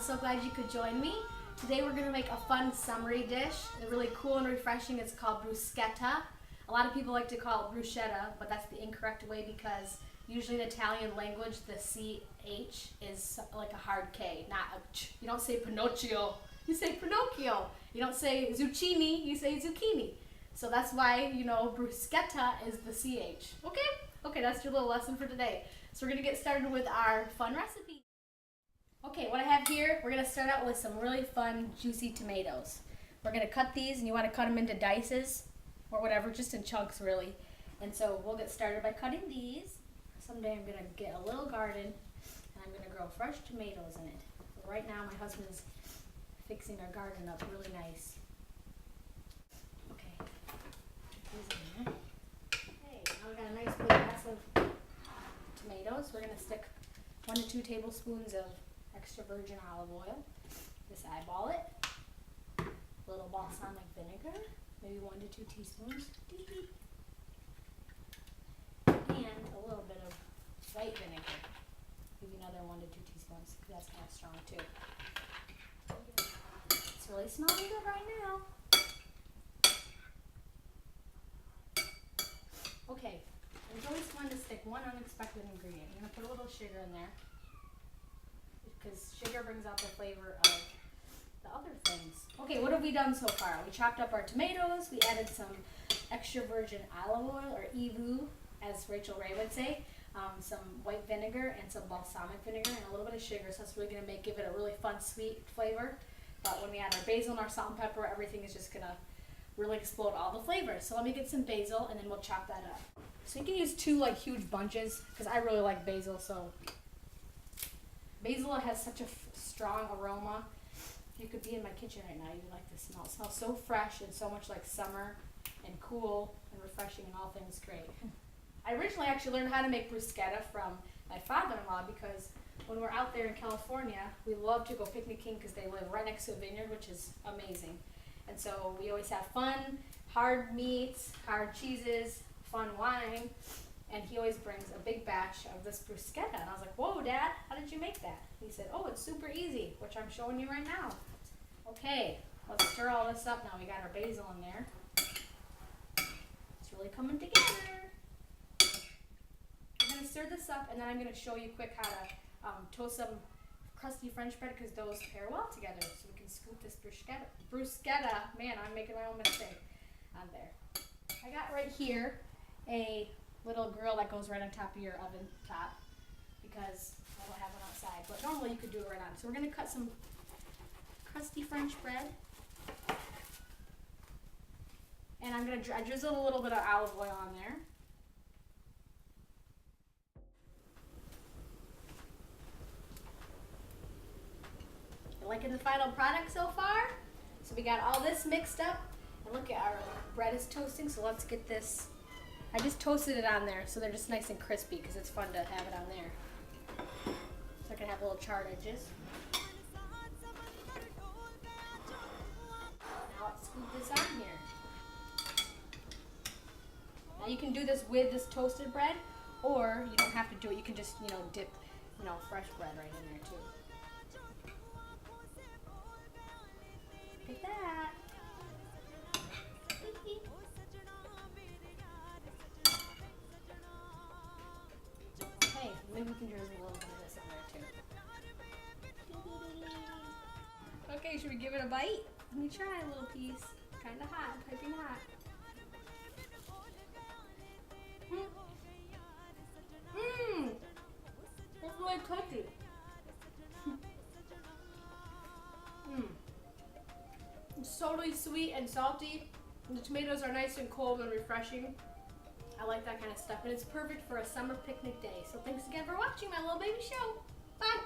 so glad you could join me. Today we're going to make a fun summery dish. It's really cool and refreshing. It's called bruschetta. A lot of people like to call it bruschetta, but that's the incorrect way because usually in Italian language the CH is like a hard K, not a ch. You don't say Pinocchio, you say Pinocchio. You don't say zucchini, you say zucchini. So that's why, bruschetta is the CH. Okay, that's your little lesson for today. So we're going to get started with our fun recipe. Okay, what I have here, we're going to start out with some really fun, juicy tomatoes. We're going to cut these, and you want to cut them into dices or whatever, just in chunks really. And so we'll get started by cutting these. Someday I'm going to get a little garden, and I'm going to grow fresh tomatoes in it. But right now my husband's fixing our garden up really nice. Okay, put these in there. Okay, now we got a nice big glass of tomatoes. We're going to stick 1 to 2 tablespoons of extra virgin olive oil. Just eyeball it. A little balsamic vinegar, maybe 1 to 2 teaspoons. And a little bit of white vinegar. Maybe another 1 to 2 teaspoons. That's kind of strong too. It's really smelling good right now. Okay, it's always fun to stick one unexpected ingredient. I'm going to put a little sugar in there because sugar brings out the flavor of the other things. Okay, what have we done so far? We chopped up our tomatoes, we added some extra virgin olive oil, or EVU, as Rachel Ray would say, some white vinegar and some balsamic vinegar and a little bit of sugar, so that's really going to give it a really fun sweet flavor. But when we add our basil and our salt and pepper, everything is just going to really explode all the flavors. So let me get some basil and then we'll chop that up. So you can use 2 huge bunches because I really like basil. So basil has such a strong aroma. If you could be in my kitchen right now, you'd like the smell. It smells so fresh and so much like summer and cool and refreshing and all things great. I originally actually learned how to make bruschetta from my father-in-law because when we're out there in California, we love to go picnicking because they live right next to a vineyard, which is amazing. And so we always have fun, hard meats, hard cheeses, fun wine, and he always brings a big batch of this bruschetta. And I was like, whoa, Dad, how did you make that? He said, oh, it's super easy, which I'm showing you right now. Okay, let's stir all this up now. We got our basil in there. It's really coming together. I'm going to stir this up, and then I'm going to show you quick how to toast some crusty French bread because those pair well together. So we can scoop this bruschetta. Man, I'm making my own mistake on there. I got right here a little grill that goes right on top of your oven top because I don't have one outside. But normally you could do it right on. So we're going to cut some crusty French bread. And I'm going to drizzle a little bit of olive oil on there. Liking the final product so far? So we got all this mixed up, and look at our bread is toasting, so let's get this. I just toasted it on there so they're just nice and crispy because it's fun to have it on there. So I can have little charred edges. Now let's scoop this on here. Now you can do this with this toasted bread, or you don't have to do it. You can just, dip, fresh bread right in there too. Look at that. Okay, maybe we can drizzle a little bit of this in there too. Okay, should we give it a bite? Let me try a little piece. Kinda hot, piping hot. That's really cookie. It's totally sweet and salty. The tomatoes are nice and cold and refreshing. I like that kind of stuff, and it's perfect for a summer picnic day. So thanks again for watching my little baby show. Bye.